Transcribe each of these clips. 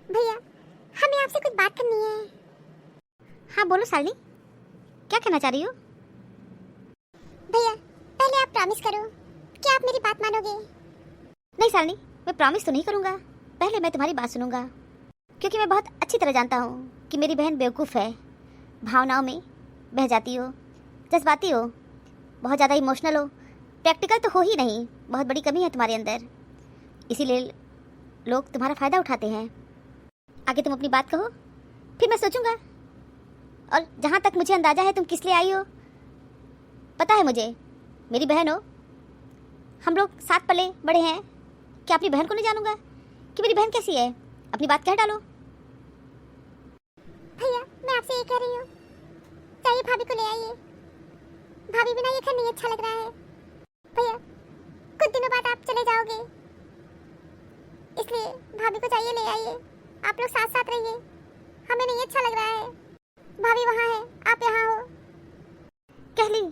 भैया, हमें आपसे कुछ बात करनी है। हाँ बोलो शालिनी, क्या कहना चाह रही हो? भैया, पहले आप प्रॉमिस करो कि आप मेरी बात मानोगे। नहीं शालिनी, मैं प्रॉमिस तो नहीं करूँगा। पहले मैं तुम्हारी बात सुनूंगा, क्योंकि मैं बहुत अच्छी तरह जानता हूँ कि मेरी बहन बेवकूफ़ है, भावनाओं में बह जाती हो, जज्बाती हो, बहुत ज़्यादा इमोशनल हो, प्रैक्टिकल तो हो ही नहीं। बहुत बड़ी कमी है तुम्हारे अंदर, इसीलिए लोग तुम्हारा फ़ायदा उठाते हैं। आगे तुम अपनी बात कहो, फिर मैं सोचूंगा। और जहाँ तक मुझे अंदाज़ा है तुम किस लिए आई हो, पता है मुझे। मेरी बहन हो, हम लोग साथ पले बड़े हैं। क्या अपनी बहन को नहीं जानूंगा कि मेरी बहन कैसी है? अपनी बात कह डालो। भैया, मैं आपसे ये कह रही हूँ, चाहिए भाभी को ले आइए। भाभी बिना ये घर नहीं अच्छा लग रहा है। भैया, कुछ दिनों बाद आप चले जाओगे, इसलिए भाभी को चाहिए ले आइए। आप लोग साथ साथ रहिए, हमें नहीं अच्छा लग रहा है। भाभी वहाँ है, आप यहाँ हो। कह ली,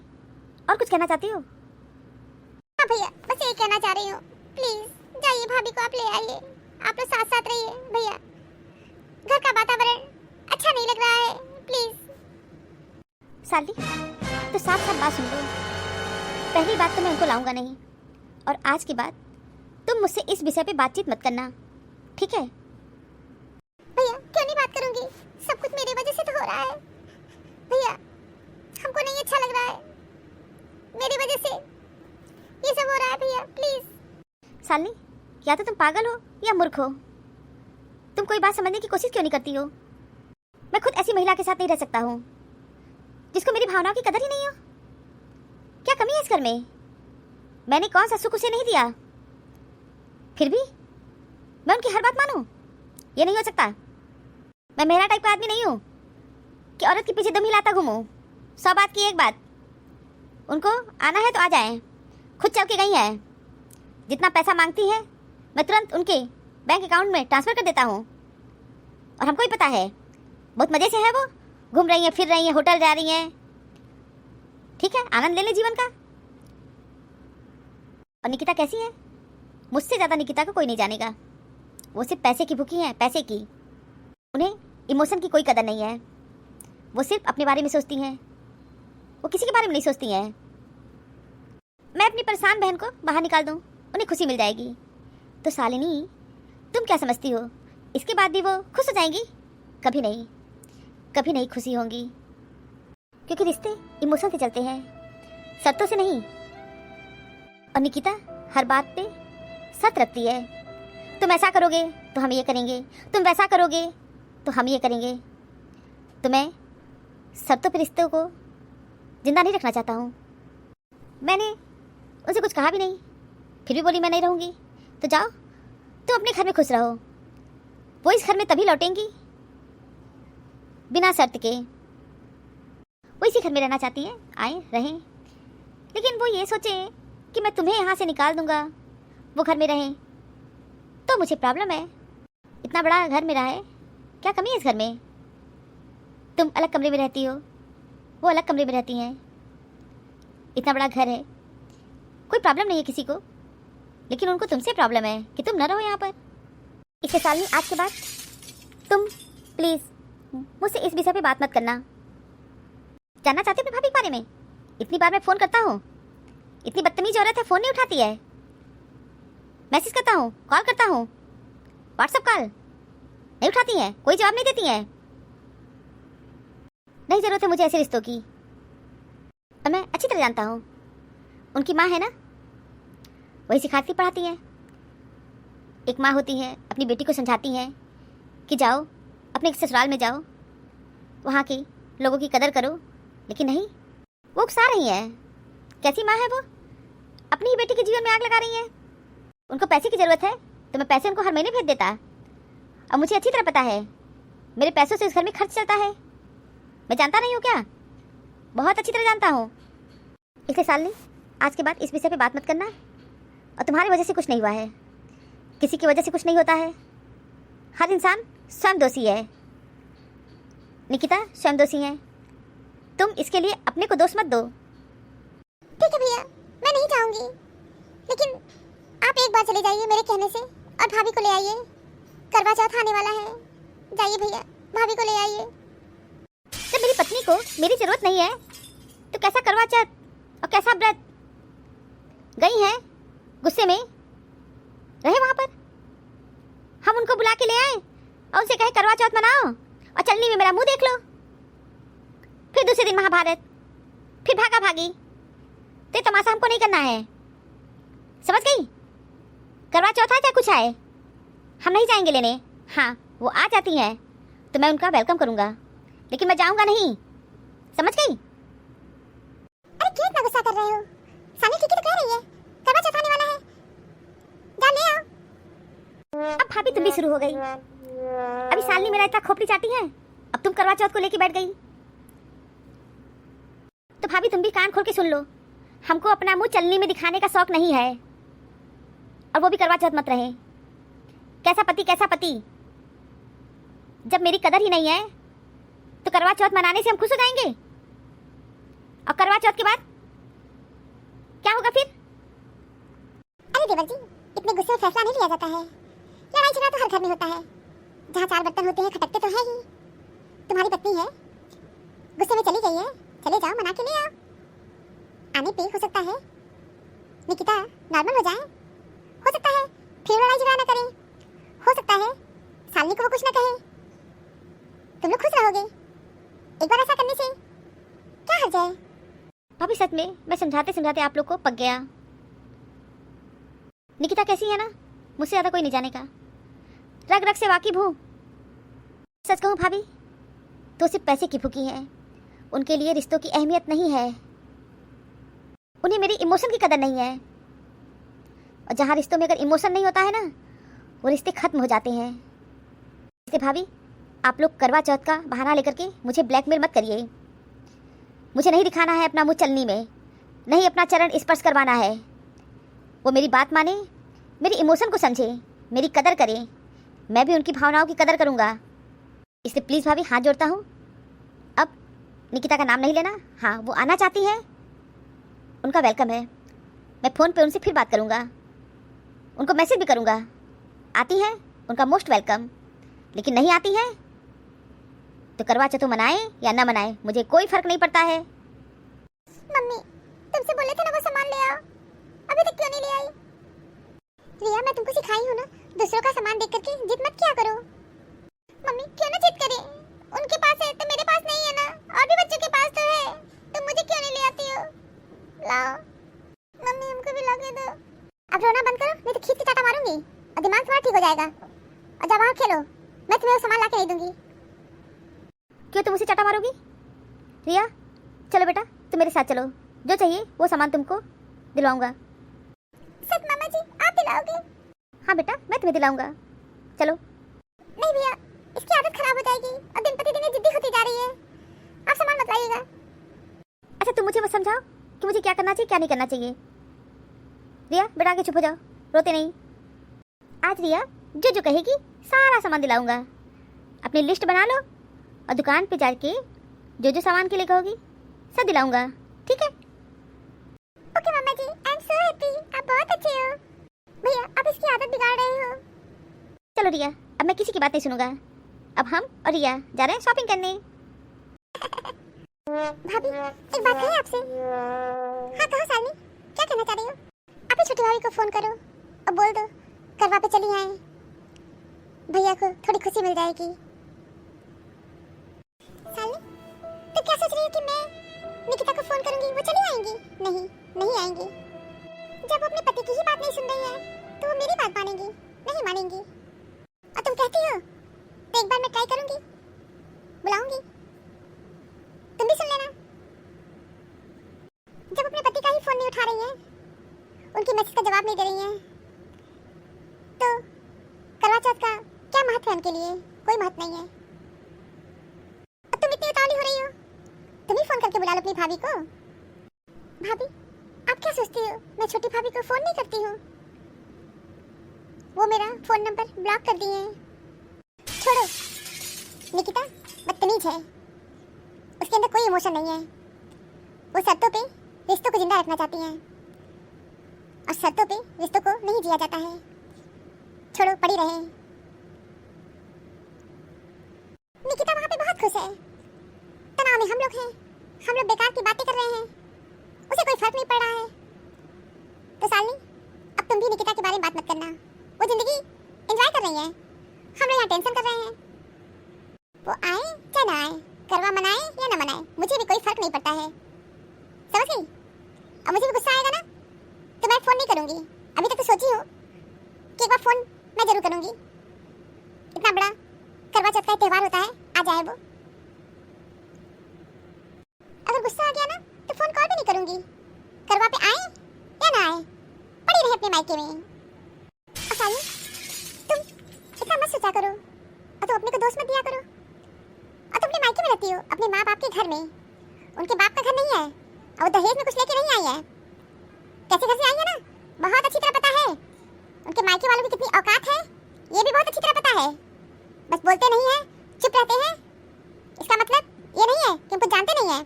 और कुछ कहना चाहती हो? हाँ भैया, बस यही कहना चाह रही हूँ। प्लीज जाइए, भाभी को आप ले आइए। आप लोग साथ साथ रहिए। भैया, घर का वातावरण अच्छा नहीं लग रहा है, प्लीज। शालिनी, तो साथ साथ बात सुन लो। पहली बात तो मैं उनको लाऊंगा नहीं, और आज के बाद तुम मुझसे इस विषय पे बातचीत मत करना, ठीक है? भैया, क्यों नहीं बात करूंगी? सब कुछ मेरी वजह से तो हो रहा है। भैया, हमको नहीं अच्छा लग रहा है, मेरी वजह से ये सब हो रहा है। भैया प्लीज। शालिनी, या तो तुम पागल हो या मूर्ख हो। तुम कोई बात समझने की कोशिश क्यों नहीं करती हो? मैं खुद ऐसी महिला के साथ नहीं रह सकता हूँ जिसको मेरी भावनाओं की कदर ही नहीं हो। क्या कमी है इस घर में? मैंने कौन सा सुख उसे नहीं दिया, फिर भी मैं उनकी हर बात मानूं? ये नहीं हो सकता। मैं मेरा टाइप का आदमी नहीं हूँ कि औरत के पीछे दम हिलाता घूमूं। 100 बात की एक बात। उनको आना है तो आ जाएं, खुद चल के गई है। जितना पैसा मांगती है मैं तुरंत उनके बैंक अकाउंट में ट्रांसफ़र कर देता हूँ। और हमको ही पता है, बहुत मज़े से है वो, घूम रही हैं, फिर रही हैं, होटल जा रही हैं। ठीक है, आनंद ले ले जीवन का। और निकिता कैसी है? मुझसे ज़्यादा निकिता को कोई नहीं जानेगा। वो सिर्फ पैसे की भूखी हैं, पैसे की। उन्हें इमोशन की कोई कदर नहीं है। वो सिर्फ अपने बारे में सोचती हैं, वो किसी के बारे में नहीं सोचती हैं। मैं अपनी परेशान बहन को बाहर निकाल दूं, उन्हें खुशी मिल जाएगी। तो शालिनी, तुम क्या समझती हो, इसके बाद भी वो खुश हो जाएंगी? कभी नहीं, कभी नहीं खुशी होंगी, क्योंकि रिश्ते इमोशन से चलते हैं, शर्तों से नहीं। और निकिता हर बात पे शर्त रखती है। तुम ऐसा करोगे तो हम ये करेंगे, तुम वैसा करोगे तो हम ये करेंगे। तो मैं शर्तों पे रिश्तों को जिंदा नहीं रखना चाहता हूँ। मैंने उनसे कुछ कहा भी नहीं, फिर भी बोली मैं नहीं रहूँगी। तो जाओ, तुम अपने घर में खुश रहो। वो इस घर में तभी लौटेंगी बिना शर्त के। वो इसी घर में रहना चाहती हैं, आए रहें। लेकिन वो ये सोचे कि मैं तुम्हें यहाँ से निकाल दूंगा, वो घर में रहें, तो मुझे प्रॉब्लम है। इतना बड़ा घर मेरा है, क्या कमी है इस घर में? तुम अलग कमरे में रहती हो, वो अलग कमरे में रहती हैं। इतना बड़ा घर है, कोई प्रॉब्लम नहीं है किसी को, लेकिन उनको तुमसे प्रॉब्लम है कि तुम न रहो यहाँ पर। इसके शालिनी, आज के बाद तुम प्लीज़ मुझसे इस विषय पे बात मत करना। जानना चाहते हो अपनी भाभी के बारे में? इतनी बार मैं फ़ोन करता हूँ, इतनी बदतमीज औरत है, फ़ोन नहीं उठाती है। मैसेज करता हूँ, कॉल करता हूँ, व्हाट्सएप कॉल नहीं उठाती हैं, कोई जवाब नहीं देती हैं। नहीं ज़रूरत है मुझे ऐसे रिश्तों की। और मैं अच्छी तरह जानता हूँ, उनकी माँ है ना, वही सिखाती पढ़ाती हैं। एक माँ होती है, अपनी बेटी को समझाती हैं कि जाओ अपने ससुराल में जाओ, वहाँ के लोगों की कदर करो। लेकिन नहीं, वो उकसा रही हैं। कैसी माँ है वो? अपनी ही बेटी के जीवन में आग लगा रही हैं। उनको पैसे की ज़रूरत है तो मैं पैसे उनको हर महीने भेज देता। अब मुझे अच्छी तरह पता है, मेरे पैसों से इस घर में खर्च चलता है। मैं जानता नहीं हूँ क्या? बहुत अच्छी तरह जानता हूँ। इसलिए शालिनी, आज के बाद इस विषय पे बात मत करना। और तुम्हारी वजह से कुछ नहीं हुआ है, किसी की वजह से कुछ नहीं होता है। हर इंसान स्वयं दोषी है। निकिता स्वयं दोषी है, तुम इसके लिए अपने को दोष मत दो। ठीक है भैया, मैं नहीं जाऊंगी, लेकिन आप एक बार चले जाइए मेरे कहने से और भाभी को ले आइए। करवा चौथ आने वाला है, जाइए भैया भाभी को ले आइए। जब मेरी पत्नी को मेरी जरूरत नहीं है तो कैसा करवा चौथ और कैसा व्रत? गई है गुस्से में, रहे वहां पर। हम उनको बुला के ले आए और उनसे कहे करवा चौथ मनाओ और चलनी में मेरा मुंह देख लो। फिर दूसरे दिन महाभारत, फिर भागा भागी। तो तमाशा हमको नहीं करना है, समझ गई? करवा चौथ आए चाहे कुछ आए, हम नहीं जाएंगे लेने। हाँ, वो आ जाती हैं तो मैं उनका वेलकम करूंगा, लेकिन मैं जाऊंगा नहीं, समझ गई? अरे क्यों इतना गुस्सा कर रहे हो? सानी ठीक ही तो कह रही है, करवा चौथ आने वाला है, जा ले आओ। अब भाभी तुम भी शुरू हो गई। अभी सालनी मेरा इतना खोपड़ी चाटी है, अब तुम करवा चौथ को लेके बैठ गई। तो भाभी तुम भी कान खोल के सुन लो, हमको अपना मुंह चलनी में दिखाने का शौक नहीं है, और वो भी करवा चौथ मत रहे। कैसा पति कैसा पति, जब मेरी कदर ही नहीं है तो करवा चौथ मनाने से हम खुश हो जाएंगे? और करवा चौथ के बाद क्या होगा फिर? अरे देवर जी, इतने गुस्से में फैसला नहीं लिया जाता है। लड़ाई झगड़ा तो हर घर में होता है, जहाँ चार बर्तन होते हैं खटकते तो है ही। तुम्हारी पत्नी है, गुस्से में चली गई है, चले जाओ मना के ले आओ। आने पे हो सकता है निकिता नॉर्मल हो जाए, हो सकता है फिर लड़ाई झगड़ा न करें, हो सकता है सालनी को वो कुछ न कहे, तुम लोग खुश रहोगे। एक बार ऐसा करने से क्या हर्ज है? भाभी सच में मैं समझाते समझाते आप लोग को पक गया। निकिता कैसी है ना, मुझसे ज़्यादा कोई नहीं जानेगा, रग रग से वाकिफ हूँ। सच कहूँ भाभी तो सिर्फ पैसे की भूखी है, उनके लिए रिश्तों की अहमियत नहीं है, उन्हें मेरी इमोशन की कदर नहीं है। और जहाँ रिश्तों में अगर इमोशन नहीं होता है ना, वो रिश्ते खत्म हो जाते हैं। इसलिए भाभी आप लोग करवा चौथ का बहाना लेकर के मुझे ब्लैकमेल मत करिए। मुझे नहीं दिखाना है अपना मुँह चलनी में, नहीं अपना चरण स्पर्श करवाना है। वो मेरी बात माने, मेरी इमोशन को समझे, मेरी कदर करे, मैं भी उनकी भावनाओं की कदर करूँगा। इसलिए प्लीज़ भाभी हाथ जोड़ता हूँ, अब निकिता का नाम नहीं लेना। हाँ, वो आना चाहती है, उनका वेलकम है, मैं फ़ोन पे उनसे फिर बात करूँगा, उनको मैसेज भी करूँगा। आती है उनका मोस्ट वेलकम, लेकिन नहीं आती है तो करवा चौथ मनाए या ना मनाए मुझे कोई फ़र्क नहीं पड़ता है। मम्मी तुमसे बोले थे ना वो सामान ले आओ, अभी तक क्यों नहीं ले आई? रिया मैं तुमको सिखाई हूँ ना, दूसरों का सामान देख करके जिद मत किया करो। मम्मी क्यों ना जिद करे, उनके पास है तो मेरे पास नहीं है ना, और भी बच्चों के पास तो है, तुम मुझे क्यों नहीं ले आती हो? लाओ मम्मी, हमको भी ला के दो। अब रोना बंद करो, नहीं तो खींच के चाटा मारूंगी और दिमाग तुम्हारा ठीक हो जाएगा। और जब आओ खेलो, मैं तुम्हें वो सामान ला के नहीं दूंगी। क्यों तुम उसे चाटा मारोगी? रिया चलो बेटा, तुम मेरे साथ चलो, जो चाहिए वो सामान तुमको दिलवाऊंगा। सच मामा जी आप दिलाओगे? हाँ बेटा, मैं तुम्हें दिलाऊंगा, चलो। नहीं भैया, इसकी आदत खराब हो जाएगी और दिन प्रतिदिन जिद्दी होती जा रही है, आप सामान मत लाइएगा। अच्छा तुम मुझे बस समझाओ कि मुझे क्या करना चाहिए क्या नहीं करना चाहिए। रिया बेटा आगे चुप हो जाओ, रोते नहीं। आज रिया जो जो कहेगी सारा सामान दिलाऊंगा, अपनी लिस्ट बना लो और दुकान पे जाके जो जो सामान के लिए कहोगी सब दिलाऊंगा, ठीक है? ओके मामा जी, आई एम सो हैप्पी, आप बहुत अच्छे हो। भैया आप इसकी आदत बिगाड़ रहे हो। चलो रिया, अब मैं किसी की बात नहीं सुनूंगा, अब हम और रिया जा रहे हैं शॉपिंग करने। भाभी एक बात कही आपसे। हाँ कहो सालनी, क्या कहना चाह रही हो? आप ही छोटी भाभी को फोन करो और बोल दो करवा पे चली आए, भैया को थोड़ी खुशी मिल जाएगी। सालनी तो क्या सोच रही है कि मैं निकिता को फोन करूंगी वो चली आएंगी? नहीं नहीं आएंगी। जब वो अपने पति की ही बात नहीं सुन रही है तो वो मेरी बात मानेंगी? नहीं मानेंगी। और तुम कहती हो तो एक बार मैं ट्राई करूंगी, बुलाऊंगी, तुम भी सुन लेना। जब अपने पति का ही फोन नहीं उठा रही है, उनकी मैसेज का जवाब नहीं दे रही है, तो करवा चौथ का क्या महत्व है उनके लिए? कोई महत्व नहीं है। और तुम इतनी उतावली हो रही हो, तुम ही फोन करके बुला लो अपनी भाभी को। भाभी आप क्या सोचती हो मैं छोटी भाभी को फोन नहीं करती हूँ? वो मेरा फोन नंबर ब्लॉक कर दिए हैं। छोड़ो, निकिता बदतमीज है, उसके अंदर कोई इमोशन नहीं है, वो शर्तों पे रिश्तों को जिंदा रखना चाहती हैं और शर्तों पे रिश्तों को नहीं जिया जाता है। छोड़ो, पड़ी रहे। निकिता वहाँ पे बहुत खुश है। तनाव में हम लोग हैं, हम लोग बेकार की बातें कर रहे हैं, उसे कोई फर्क नहीं पड़ रहा है। तो शालिनी, अब तुम भी निकिता के बारे में बात मत करना। वो जिंदगी एंजॉय कर रही है, हम लोग यहाँ टेंशन कर रहे हैं। वो आए या ना आए, करवा मनाए या ना मनाए, मुझे भी कोई फर्क नहीं पड़ता है, समझ गई? अब मुझे भी गुस्सा आएगा ना तो मैं फोन नहीं करूंगी। अभी तक तो सोची हूँ कि एक बार फोन मैं जरूर करूंगी। इतना बड़ा करवा चौथ का त्योहार होता है, आ जाए वो। अगर गुस्सा आ गया ना तो फोन कॉल भी नहीं करूंगी। करवा पे आए या ना आए, पड़ी रहे अपने मायके में। असानी, तुम इतना मत सोचा करो और तुम अपने को दोष मत दिया करो। और तुम अपने मायके में रहती हो, अपने माँ बाप के घर में। उनके बाप का घर नहीं है और वो दहेज में कुछ लेके नहीं आई है। कैसे घर से आई है ना, बहुत अच्छी तरह पता है। उनके मायके वालों की कितनी औकात है ये भी बहुत अच्छी तरह पता है। बस बोलते नहीं है, चुप रहते हैं। इसका मतलब ये नहीं है कि उनको जानते नहीं है,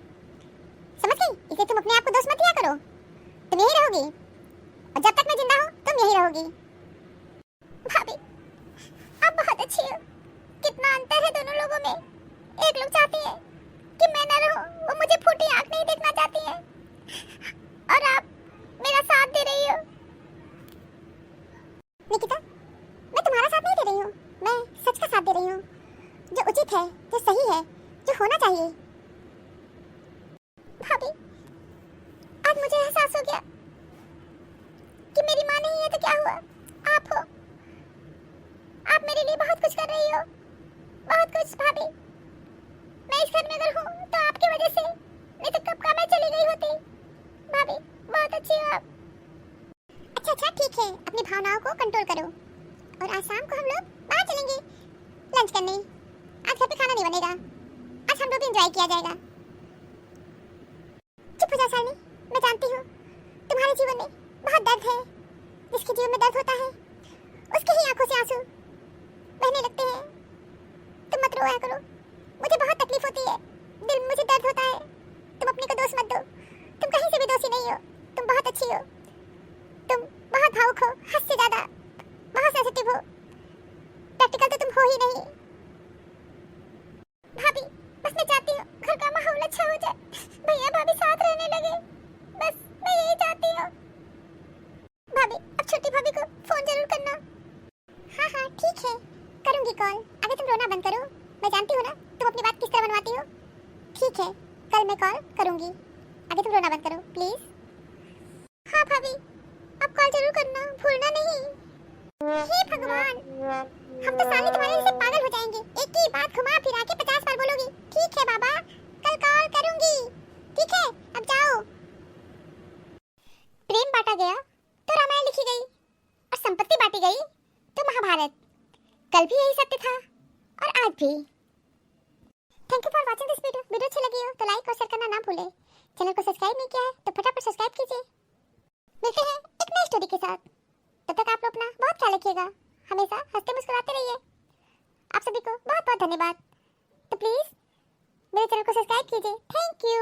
समझ गई? इसलिए तुम अपने आप को दोष मत दिया करो। तुम यही रहोगी और जब तक मैं जिंदा हूँ तुम यही रहोगी। भाभी, आप बहुत अच्छी हो। कितना अंतर है दोनों लोगों में। एक लोग चाहती है कि मैं ना रहूं, वो मुझे फूटी आंख नहीं देखना चाहती है, और आप मेरा साथ दे रही हो। निकिता, मैं तुम्हारा साथ नहीं दे रही हूँ, मैं सच का साथ दे रही हूँ, जो उचित है, जो सही है, जो होना चाहिए। भाभी, आज मुझे एहसास हो गया कि मेरी माँ नहीं है तो क्या हुआ, आप हो। आप मेरे लिए बहुत कुछ कर रही हो, बहुत कुछ। भाभी, मैं इस घर में अगर हूँ तो आपकी वजह से, नहीं तो कब का मैं चली गई होती। भाभी, बहुत अच्छी हो आप। अच्छा, ठीक है, अपनी भावनाओं को कंट्रोल करो। और आज शाम को हम लोग बाहर चलेंगे लंच करने। आज घर पे खाना नहीं बनेगा, आज हम लोग एंजॉय किया जाएगा। चुप हो जा शालिनी, मैं जानती हूँ तुम्हारे जीवन में बहुत दर्द है। जिसके जीवन में दर्द होता है उसकी ही आंखों से आंसू बहने लगते हैं। तुम मत रोया करो, मुझे बहुत तकलीफ होती है, दिल में मुझे दर्द होता है। तुम अपने को दोष मत दो, तुम कहीं से भी दोषी नहीं हो, तुम बहुत अच्छी हो। तुम बहुत भावुक हो, हद से ज्यादा, बहुत सेंसिटिव हो। प्रैक्टिकल तो तुम हो ही नहीं। भाभी, बस मैं चाहती हूँ घर का माहौल अच्छा हो जाए, भैया भाभी साथ रहने लगे, बस मैं यही चाहती हूँ। भाभी, अब छोटी भाभी को फोन जरूर करना। हाँ, ठीक है, करूँगी कॉल। अगर तुम रोना बंद करो, मैं जानती हूँ ना तुम अपनी बात किस तरह बनवाती हो। ठीक है, कल मैं कॉल करूँगी, अगर तुम रोना बंद करो प्लीज। हाँ भाभी, अब कॉल जरूर करना, भूलना नहीं। हे भगवान, हम तो साले तुम्हारे से पागल हो जाएंगे। एक ही बात घुमा फिरा के 50 बार बोलोगी। ठीक है बाबा, कल कॉल करूंगी। ठीक है, अब जाओ। प्रेम बांटा गया तो रामायण लिखी गई, और संपत्ति बांटी गई तो महाभारत। कल भी यही सत्य था और आज भी। Thank you for watching this video. Video अच्छी लगी हो तो लाइक और शेयर करना ना भूलें। चैनल को सब्सक्राइब नहीं किया है तो फटाफट सब्सक्राइब कीजिए। मिलते हैं एक नई स्टोरी के साथ, तब तक आप लोग अपना बहुत ख्याल रखिएगा। हमेशा हंसते मुस्कुराते रहिए। आप सभी को बहुत बहुत धन्यवाद। तो प्लीज मेरे चैनल को सब्सक्राइब कीजिए। Thank you.